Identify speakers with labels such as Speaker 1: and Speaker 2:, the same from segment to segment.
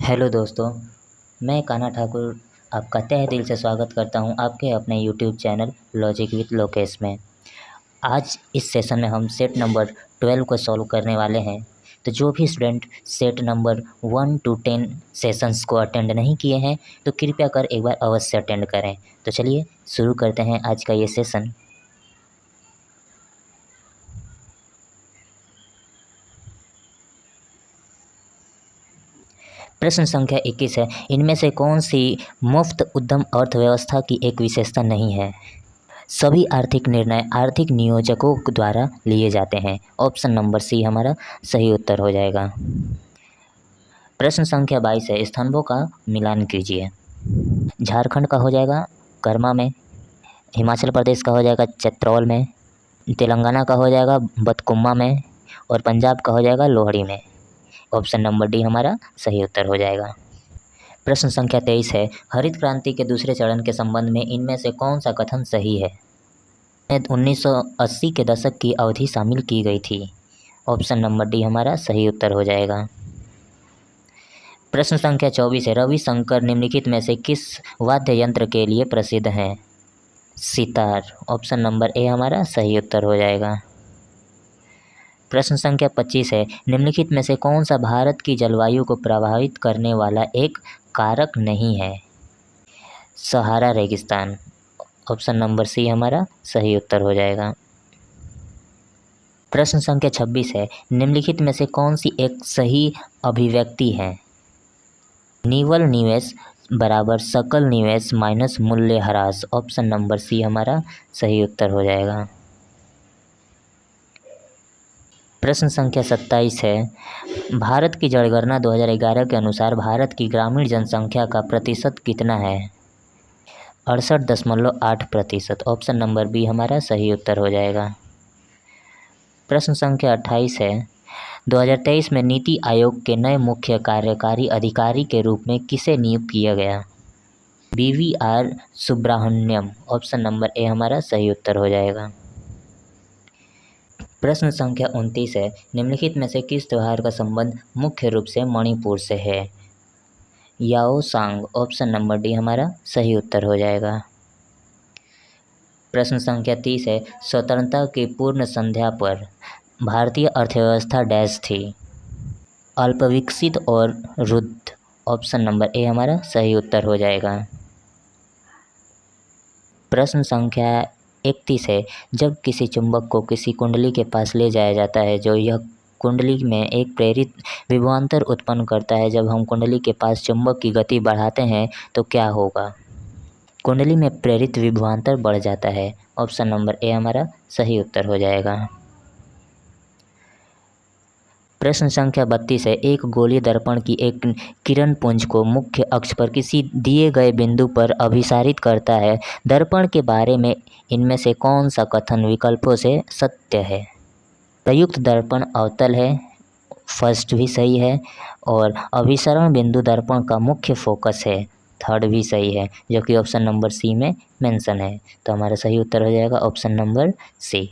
Speaker 1: Hello दोस्तों, मैं कान्हा ठाकुर आपका तहे दिल से स्वागत करता हूं आपके अपने YouTube channel logic with Lokesh में। आज इस सेशन में हम सेट नंबर 12 को सॉल्व करने वाले हैं। तो जो भी student set number 1 to 10 sessions को अटेंड नहीं किए हैं तो कृपया कर एक बार अवश्य अटेंड करें। तो चलिए शुरू करते हैं आज का ये सेशन। प्रश्न संख्या 21 है, इनमें से कौन सी मुफ्त उद्यम अर्थव्यवस्था की एक विशेषता नहीं है? सभी आर्थिक निर्णय आर्थिक नियोजकों द्वारा लिए जाते हैं। ऑप्शन नंबर सी हमारा सही उत्तर हो जाएगा। प्रश्न संख्या 22 है, स्तंभों का मिलान कीजिए। झारखंड का हो जाएगा कर्मा में, हिमाचल प्रदेश का हो जाएगा चतरौल में, तेलंगाना का हो जाएगा बतकुम्मा में और पंजाब का हो जाएगा लोहड़ी में। ऑप्शन नंबर डी हमारा सही उत्तर हो जाएगा। प्रश्न संख्या 23 है, हरित क्रांति के दूसरे चरण के संबंध में इनमें से कौन सा कथन सही है? 1980 के दशक की अवधि शामिल की गई थी। ऑप्शन नंबर डी हमारा सही उत्तर हो जाएगा। प्रश्न संख्या 24 है, रविशंकर निम्नलिखित में से किस वाद्य यंत्र के लिए प्रसिद्ध हैं? सितार। ऑप्शन नंबर ए हमारा सही उत्तर हो जाएगा। प्रश्न संख्या 25 है, निम्नलिखित में से कौन सा भारत की जलवायु को प्रभावित करने वाला एक कारक नहीं है? सहारा रेगिस्तान। ऑप्शन नंबर सी हमारा सही उत्तर हो जाएगा। प्रश्न संख्या 26 है, निम्नलिखित में से कौन सी एक सही अभिव्यक्ति है? निवल निवेश बराबर सकल निवेश माइनस मूल्य ह्रास। ऑप्शन नंबर सी हमारा सही उत्तर हो जाएगा। प्रश्न संख्या 27 है, भारत की जनगणना 2011 के अनुसार भारत की ग्रामीण जनसंख्या का प्रतिशत कितना है? 68.8%। ऑप्शन नंबर बी हमारा सही उत्तर हो जाएगा। प्रश्न संख्या 28 है, 2023 में नीति आयोग के नए मुख्य कार्यकारी अधिकारी के रूप में किसे नियुक्त किया गया? BVR Subrahmanyam. Option number A हमारा सही उत्तर हो जाएगा। प्रश्न संख्या 29 है, निम्नलिखित में से किस त्यौहार का संबंध मुख्य रूप से मणिपुर से है? याओसांग। ऑप्शन नंबर डी हमारा सही उत्तर हो जाएगा। प्रश्न संख्या 30 है, स्वतंत्रता की पूर्ण संध्या पर भारतीय अर्थव्यवस्था डैश थी? अल्पविकसित और रुद्ध। ऑप्शन नंबर ए हमारा सही उत्तर हो जाएगा। प्रश्न संख्या 31 है, जब किसी चुंबक को किसी कुंडली के पास ले जाया जाता है जो यह कुंडली में एक प्रेरित विभवांतर उत्पन्न करता है, जब हम कुंडली के पास चुंबक की गति बढ़ाते हैं तो क्या होगा? कुंडली में प्रेरित विभवांतर बढ़ जाता है। ऑप्शन नंबर ए हमारा सही उत्तर हो जाएगा। प्रश्न संख्या 32 है, एक गोलीय दर्पण की एक किरण पुंज को मुख्य अक्ष पर किसी दिए गए बिंदु पर अभिसारित करता है। दर्पण के बारे में इनमें से कौन सा कथन विकल्पों से सत्य है? प्रयुक्त दर्पण अवतल है, फर्स्ट भी सही है, और अभिसरण बिंदु दर्पण का मुख्य फोकस है, थर्ड भी सही है, जो कि ऑप्शन नंबर सी में मेंशन है। तो हमारा सही उत्तर हो जाएगा ऑप्शन नंबर सी।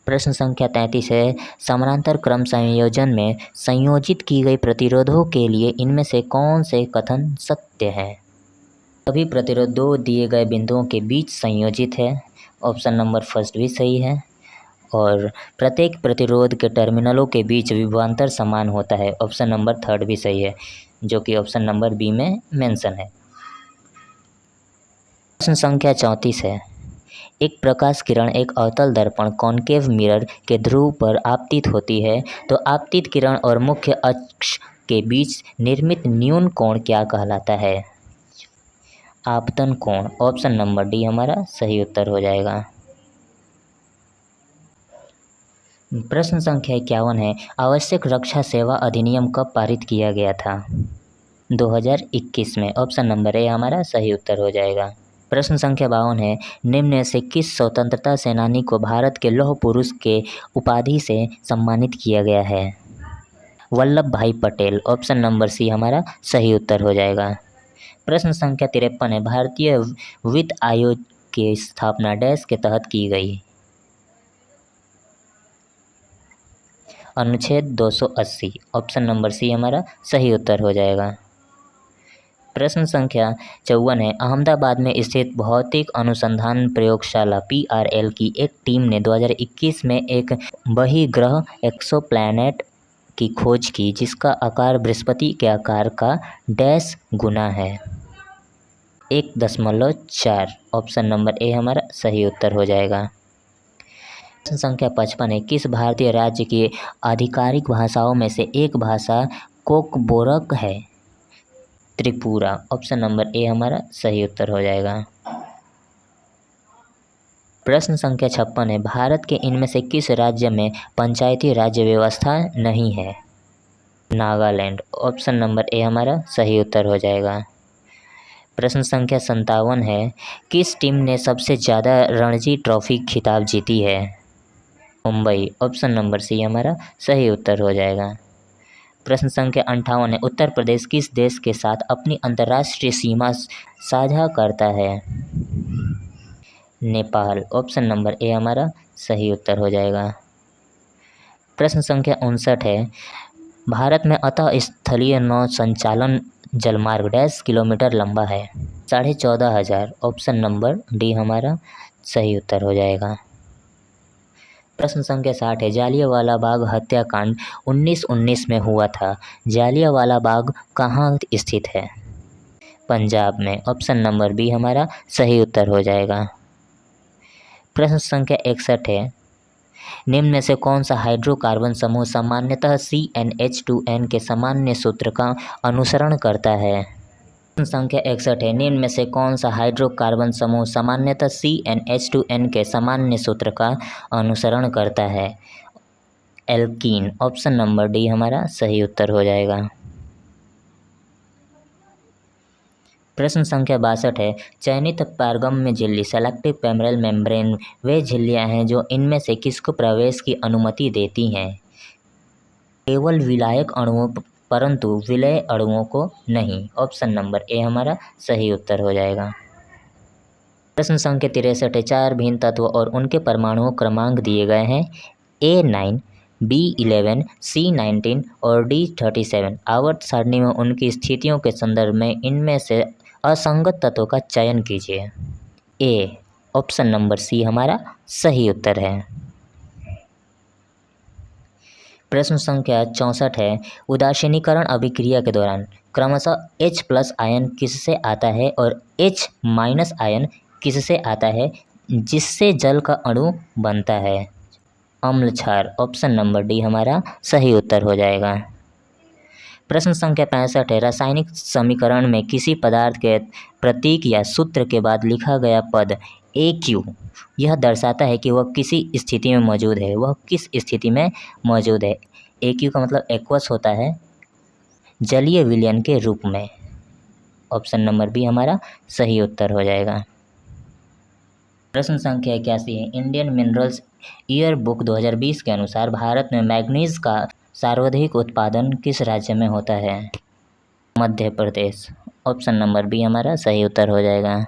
Speaker 1: प्रश्न संख्या 33 है, समानांतर क्रम संयोजन में संयोजित की गई प्रतिरोधों के लिए इनमें से कौन से कथन सत्य हैं? सभी प्रतिरोध दो दिए गए बिंदुओं के बीच संयोजित है। ऑप्शन नंबर फर्स्ट भी सही है, और प्रत्येक प्रतिरोध के टर्मिनलों के बीच विभवांतर समान होता है। ऑप्शन नंबर थर्ड भी सही है, जो कि ऑप्शन नंबर बी में मेंशन है। प्रश्न संख्या 34 है, एक प्रकाश किरण एक अवतल दर्पण कॉनकेव मिरर के ध्रुव पर आपतित होती है, तो आपतित किरण और मुख्य अक्ष के बीच निर्मित न्यून कोण क्या कहलाता है? आपतन कोण। ऑप्शन नंबर डी हमारा सही उत्तर हो जाएगा। प्रश्न संख्या 51 है, आवश्यक रक्षा सेवा अधिनियम कब पारित किया गया था? 2021 में। ऑप्शन नंबर ए हमारा सही उत्तर हो जाएगा। प्रश्न संख्या 52 है, निम्न में से किस स्वतंत्रता सेनानी को भारत के लौह पुरुष के उपाधि से सम्मानित किया गया है? वल्लभ भाई पटेल। ऑप्शन नंबर सी हमारा सही उत्तर हो जाएगा। प्रश्न संख्या 53 है, भारतीय वित्त आयोग की स्थापना डैश के तहत की गई? अनुच्छेद 280। ऑप्शन नंबर सी हमारा सही उत्तर हो जाएगा। प्रश्न संख्या 54 है, अहमदाबाद में स्थित भौतिक अनुसंधान प्रयोगशाला PRL की एक टीम ने 2021 में एक बहिर्ग्रह एक्सोप्लैनेट की खोज की जिसका आकार बृहस्पति के आकार का डैश गुना है। 1.4। ऑप्शन नंबर ए हमारा सही उत्तर हो जाएगा। प्रश्न संख्या 55 है, किस भारतीय राज्य की आधिकारिक भाषाओं में से एक भाषा कोकबोरक है? त्रिपुरा। ऑप्शन नंबर ए हमारा सही उत्तर हो जाएगा। प्रश्न संख्या 56 है, भारत के इनमें से किस राज्य में पंचायती राज्य व्यवस्था नहीं है? नागालैंड। ऑप्शन नंबर ए हमारा सही उत्तर हो जाएगा। प्रश्न संख्या 57 है, किस टीम ने सबसे ज़्यादा रणजी ट्रॉफी खिताब जीती है? मुंबई। ऑप्शन नंबर सी हमारा सही उत्तर हो जाएगा। प्रश्न संख्या 58 है, उत्तर प्रदेश किस देश के साथ अपनी अंतर्राष्ट्रीय सीमा साझा करता है? नेपाल। ऑप्शन नंबर ए हमारा सही उत्तर हो जाएगा। प्रश्न संख्या 59 है, भारत में अतः स्थलीय नौ संचालन जलमार्ग डैश किलोमीटर लंबा है? 14,500। ऑप्शन नंबर डी हमारा सही उत्तर हो जाएगा। प्रश्न संख्या 60 है, जालियांवाला बाग हत्याकांड 1919 में हुआ था। जालियांवाला बाग कहाँ स्थित है? पंजाब में। ऑप्शन नंबर बी हमारा सही उत्तर हो जाएगा। प्रश्न संख्या 61 है, निम्न में से कौन सा हाइड्रोकार्बन समूह सामान्यतः CnH2n के सामान्य सूत्र का अनुसरण करता है? प्रश्न संख्या 61 है, निम्न में से कौन सा हाइड्रोकार्बन समूह सामान्यतः CnH2n के सामान्य सूत्र का अनुसरण करता है? एल्कीन। ऑप्शन नंबर डी हमारा सही उत्तर हो जाएगा। प्रश्न संख्या 62 है, चयनित पारगम्य झिल्ली सेलेक्टिव पेम्ब्रेल मेम्ब्रेन वे झिल्लियां हैं जो इनमें से किसको प्रवेश की अनुमति देती हैं? केवल विलायक अणुओं परंतु विलय अणुओं को नहीं। ऑप्शन नंबर ए हमारा सही उत्तर हो जाएगा। प्रश्न संख्या 63 है, 4 भिन्न तत्व और उनके परमाणु क्रमांक दिए गए हैं। A9, B11, C19 और D37। आवर्त सारणी में उनकी स्थितियों के संदर्भ में इनमें से असंगत तत्वों का चयन कीजिए। ए। ऑप्शन नंबर सी हमारा सही उत्तर है। प्रश्न संख्या 64 है, उदासीनीकरण अभिक्रिया के दौरान क्रमशः H+ आयन किससे आता है और H- आयन किससे आता है जिससे जल का अणु बनता है? अम्ल क्षार। ऑप्शन नंबर डी हमारा सही उत्तर हो जाएगा। प्रश्न संख्या 65 है, रासायनिक समीकरण में किसी पदार्थ के प्रतीक या सूत्र के बाद लिखा गया पद AQ यह दर्शाता है कि वह किसी स्थिति में मौजूद है। वह किस स्थिति में मौजूद है? AQ का मतलब एक्वस होता है, जलीय विलयन के रूप में। ऑप्शन नंबर बी हमारा सही उत्तर हो जाएगा। प्रश्न संख्या 81 है, इंडियन मिनरल्स ईयर बुक 2020 के अनुसार भारत में मैग्नीज का सर्वाधिक उत्पादन किस राज्य में होता है? Madhya Pradesh. Option number B हमारा सही उत्तर हो जाएगा।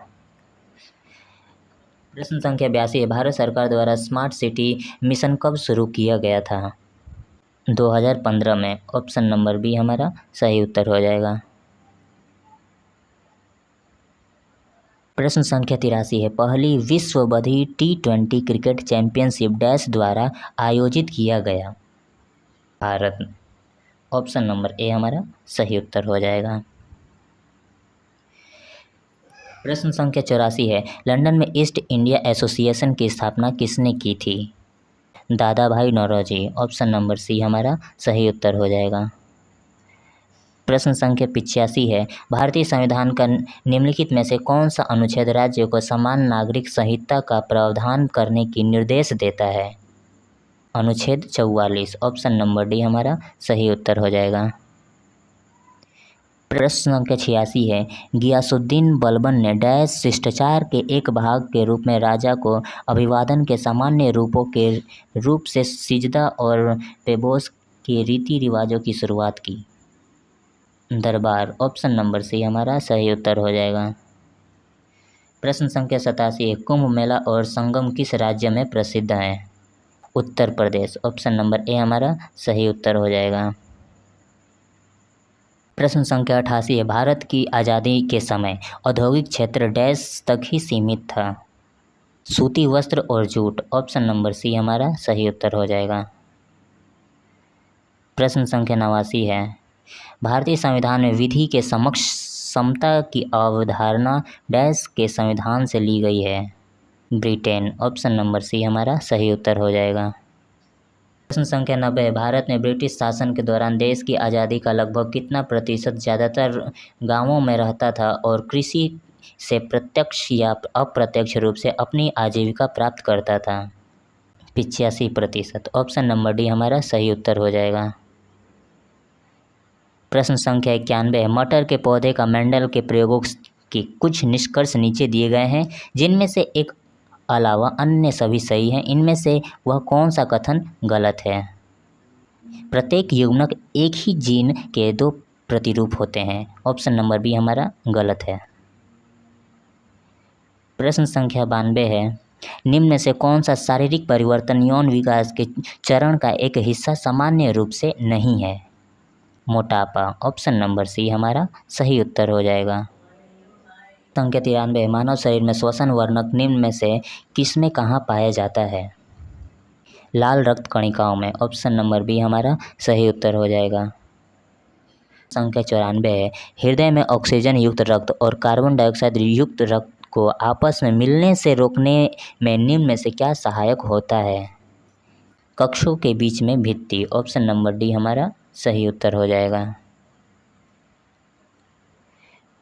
Speaker 1: प्रश्न संख्या 82 है, भारत सरकार द्वारा स्मार्ट सिटी मिशन कब शुरू किया गया था? 2015 में। ऑप्शन नंबर बी हमारा सही उत्तर हो जाएगा। प्रश्न संख्या 83 है, पहली विश्व बधिर T20 क्रिकेट चैंपियनशिप डैश द्वारा आयोजित किया गया? भारत। ऑप्शन नंबर ए हमारा सही उत्तर हो जाएगा। प्रश्न संख्या 84 है, लंदन में ईस्ट इंडिया एसोसिएशन की स्थापना किसने की थी? दादा भाई नौरोजी। ऑप्शन नंबर सी हमारा सही उत्तर हो जाएगा। प्रश्न संख्या 85 है, भारतीय संविधान का निम्नलिखित में से कौन सा अनुच्छेद राज्य को समान नागरिक संहिता का प्रावधान करने की निर्देश देता है? अनुच्छेद 44। ऑप्शन नंबर डी हमारा सही उत्तर हो जाएगा। प्रश्न संख्या 86 है, गियासुद्दीन बलबन ने डैश शिष्टाचार के एक भाग के रूप में राजा को अभिवादन के सामान्य रूपों के रूप से सिजदा और पेबोस के रीति रिवाजों की शुरुआत की? दरबार। ऑप्शन नंबर सी हमारा सही उत्तर हो जाएगा। प्रश्न संख्या 87 है, कुंभ मेला और संगम किस राज्य में प्रसिद्ध हैं? Uttar Pradesh. Option number A हमारा सही उत्तर हो जाएगा। प्रश्न संख्या 88 है, भारत की आज़ादी के समय औद्योगिक क्षेत्र डैश तक ही सीमित था। सूती वस्त्र और जूट। ऑप्शन नंबर सी हमारा सही उत्तर हो जाएगा। प्रश्न संख्या 89 है, भारतीय संविधान में विधि के समक्ष समता की अवधारणा डैश के संविधान से ली गई है। ब्रिटेन। ऑप्शन नंबर सी हमारा सही उत्तर हो जाएगा। प्रश्न संख्या 90 है, भारत में ब्रिटिश शासन के दौरान देश की आज़ादी का लगभग कितना प्रतिशत ज़्यादातर गांवों में रहता था और कृषि से प्रत्यक्ष या अप्रत्यक्ष रूप से अपनी आजीविका प्राप्त करता था। 85%। ऑप्शन नंबर डी हमारा सही उत्तर हो जाएगा। प्रश्न संख्या 91 है, मटर के पौधे का मेंडल के प्रयोगों के कुछ निष्कर्ष नीचे दिए गए हैं, जिनमें से एक अलावा अन्य सभी सही हैं। इनमें से वह कौन सा कथन गलत है? प्रत्येक युग्मक एक ही जीन के 2 प्रतिरूप होते हैं। ऑप्शन नंबर बी हमारा गलत है। प्रश्न संख्या 92 है, निम्न में से कौन सा शारीरिक परिवर्तन यौन विकास के चरण का एक हिस्सा सामान्य रूप से नहीं है? मोटापा। ऑप्शन नंबर सी हमारा सही उत्तर हो जाएगा। संख्या 93, मानव शरीर में श्वसन वर्णक निम्न में से किसमें कहाँ पाया जाता है? लाल रक्त कणिकाओं में। ऑप्शन नंबर बी हमारा सही उत्तर हो जाएगा। संख्या 94 है, हृदय में ऑक्सीजन युक्त रक्त और कार्बन डाइऑक्साइड युक्त रक्त को आपस में मिलने से रोकने में निम्न में से क्या सहायक होता है? कक्षों के बीच में भित्ति। ऑप्शन नंबर डी हमारा सही उत्तर हो जाएगा।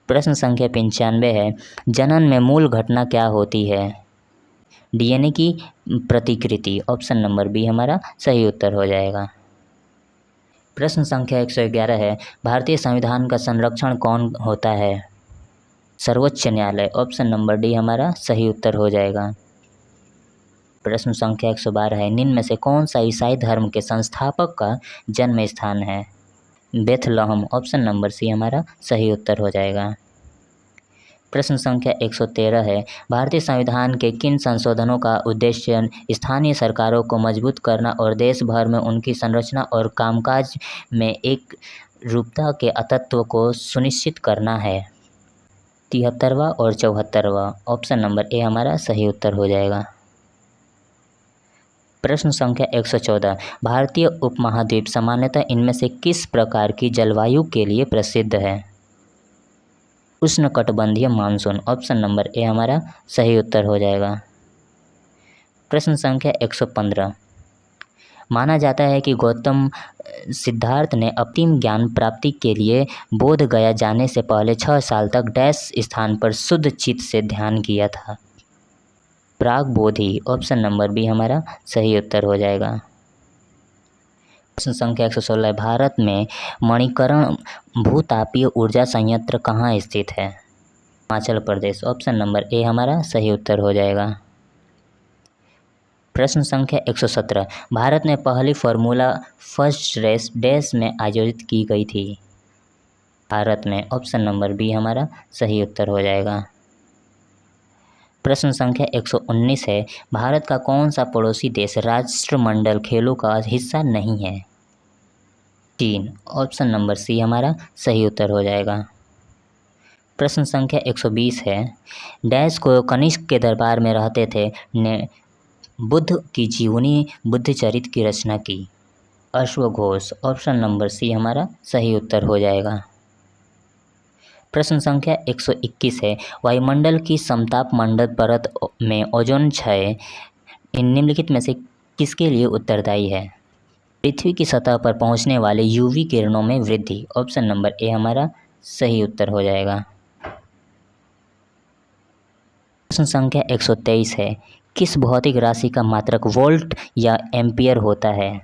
Speaker 1: प्रश्न संख्या 95 है, जनन में मूल घटना क्या होती है? डीएनए की प्रतिकृति। ऑप्शन नंबर बी हमारा सही उत्तर हो जाएगा। प्रश्न संख्या 111 है, भारतीय संविधान का संरक्षण कौन होता है? सर्वोच्च न्यायालय। ऑप्शन नंबर डी हमारा सही उत्तर हो जाएगा। प्रश्न संख्या 112 है, निम्न में से कौन सा ईसाई धर्म के संस्थापक का जन्म स्थान है? बेथलहम। ऑप्शन नंबर सी हमारा सही उत्तर हो जाएगा। प्रश्न संख्या 113 है, भारतीय संविधान के किन संशोधनों का उद्देश्य स्थानीय सरकारों को मजबूत करना और देश भर में उनकी संरचना और कामकाज में एक रूपता के तत्व को सुनिश्चित करना है? 73वां और 74वां। ऑप्शन नंबर ए हमारा सही उत्तर हो जाएगा। प्रश्न संख्या 114, भारतीय उपमहाद्वीप सामान्यतः इनमें से किस प्रकार की जलवायु के लिए प्रसिद्ध है? उष्णकटिबंधीय मानसून। ऑप्शन नंबर ए हमारा सही उत्तर हो जाएगा। प्रश्न संख्या 115, माना जाता है कि गौतम सिद्धार्थ ने अंतिम ज्ञान प्राप्ति के लिए बोध गया जाने से पहले 6 साल तक डैश स्थान पर शुद्ध चित्त से ध्यान किया था? प्राग बोधि। ऑप्शन नंबर बी हमारा सही उत्तर हो जाएगा। प्रश्न संख्या 116, भारत में मणिकरण भूतापीय ऊर्जा संयंत्र कहाँ स्थित है? Himachal Pradesh. Option number A हमारा सही उत्तर हो जाएगा। प्रश्न संख्या 117, भारत में पहली फार्मूला फर्स्ट रेस डैश में आयोजित की गई थी? भारत में। ऑप्शन नंबर बी हमारा सही उत्तर हो जाएगा। प्रश्न संख्या 119 है, भारत का कौन सा पड़ोसी देश राष्ट्रमंडल खेलों का हिस्सा नहीं है? चीन। ऑप्शन नंबर सी हमारा सही उत्तर हो जाएगा। प्रश्न संख्या 120 है, डैश को कनिष्क के दरबार में रहते थे ने बुद्ध की जीवनी बुद्धचरित की रचना की? अश्वघोष। ऑप्शन नंबर सी हमारा सही उत्तर हो जाएगा। प्रश्न संख्या 121 है, वायुमंडल की समताप मंडल परत में ओजोन क्षय निम्नलिखित में से किसके लिए उत्तरदायी है? पृथ्वी की सतह पर पहुंचने वाले यूवी किरणों में वृद्धि। ऑप्शन नंबर ए हमारा सही उत्तर हो जाएगा। प्रश्न संख्या 123 है, किस भौतिक राशि का मात्रक वोल्ट या एम्पियर होता है?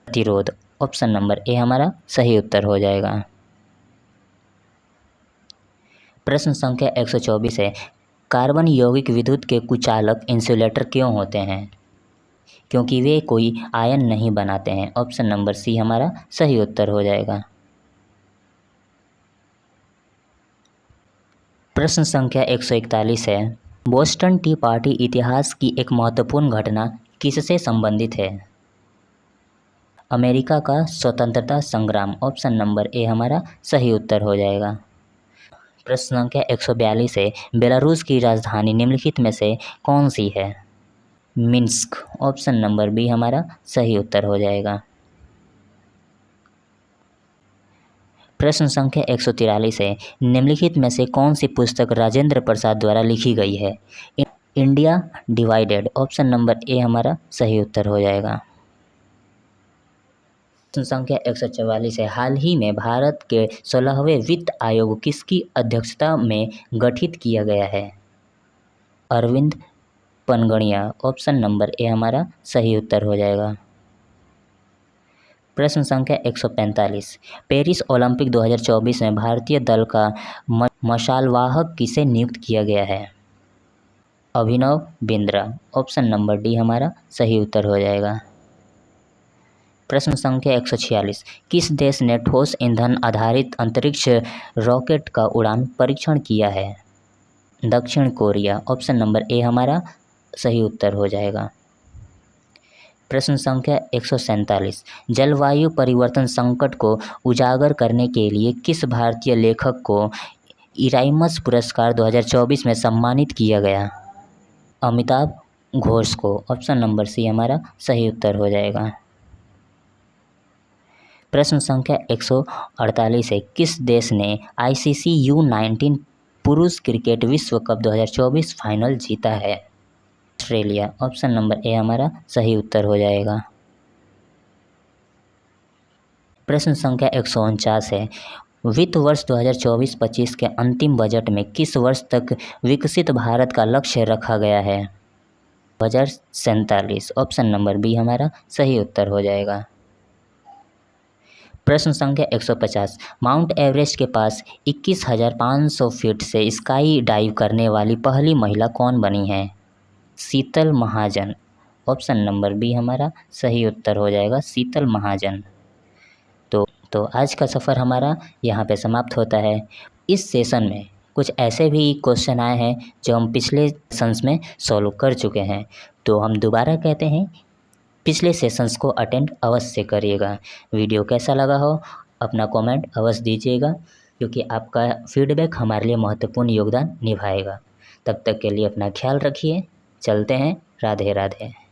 Speaker 1: प्रतिरोध। ऑप्शन नंबर ए हमारा सही उत्तर हो जाएगा। प्रश्न संख्या 124 है, कार्बन यौगिक विद्युत के कुचालक इंसुलेटर क्यों होते हैं? क्योंकि वे कोई आयन नहीं बनाते हैं। ऑप्शन नंबर सी हमारा सही उत्तर हो जाएगा। प्रश्न संख्या 141 है, बोस्टन टी पार्टी इतिहास की एक महत्वपूर्ण घटना किससे संबंधित है? अमेरिका का स्वतंत्रता संग्राम। ऑप्शन नंबर ए हमारा सही उत्तर हो जाएगा। प्रश्न संख्या 142 है, बेलारूस की राजधानी निम्नलिखित में से कौन सी है? मिन्स्क। ऑप्शन नंबर बी हमारा सही उत्तर हो जाएगा। प्रश्न संख्या 143 है, निम्नलिखित में से कौन सी पुस्तक राजेंद्र प्रसाद द्वारा लिखी गई है? India divided. Option number A हमारा सही उत्तर हो जाएगा। प्रश्न संख्या 144 है, हाल ही में भारत के 16वें वित्त आयोग किसकी अध्यक्षता में गठित किया गया है? Arvind Panagariya. Option number A हमारा सही उत्तर हो जाएगा। प्रश्न संख्या 145, पेरिस ओलंपिक 2024 में भारतीय दल का मशालवाहक किसे नियुक्त किया गया है? Abhinav Bindra. Option number D हमारा सही उत्तर हो जाएगा। प्रश्न संख्या 146, किस देश ने ठोस ईंधन आधारित अंतरिक्ष रॉकेट का उड़ान परीक्षण किया है? दक्षिण कोरिया। ऑप्शन नंबर ए हमारा सही उत्तर हो जाएगा। प्रश्न संख्या 147, जलवायु परिवर्तन संकट को उजागर करने के लिए किस भारतीय लेखक को इराइमस पुरस्कार 2024 में सम्मानित किया गया? अमिताभ घोष को। ऑप्शन नंबर सी हमारा सही उत्तर हो जाएगा। प्रश्न संख्या 148 है, किस देश ने ICC U19 पुरुष क्रिकेट विश्व कप 2024 फाइनल जीता है? ऑस्ट्रेलिया। ऑप्शन नंबर ए हमारा सही उत्तर हो जाएगा। प्रश्न संख्या 149 है, वित्त वर्ष 2024-25 के अंतिम बजट में किस वर्ष तक विकसित भारत का लक्ष्य रखा गया है? 2047। ऑप्शन नंबर बी हमारा सही उत्तर हो जाएगा। प्रश्न संख्या 150, माउंट एवरेस्ट के पास 21,500 फीट से स्काई डाइव करने वाली पहली महिला कौन बनी है? शीतल महाजन। ऑप्शन नंबर बी हमारा सही उत्तर हो जाएगा, शीतल महाजन। तो आज का सफ़र हमारा यहाँ पे समाप्त होता है। इस सेशन में कुछ ऐसे भी क्वेश्चन आए हैं जो हम पिछले सेशंस में सॉल्व कर चुके हैं, तो हम दोबारा कहते हैं पिछले सेशंस को अटेंड अवश्य करिएगा। वीडियो कैसा लगा हो अपना कमेंट अवश्य दीजिएगा, क्योंकि आपका फीडबैक हमारे लिए महत्वपूर्ण योगदान निभाएगा। तब तक के लिए अपना ख्याल रखिए। चलते हैं। राधे राधे।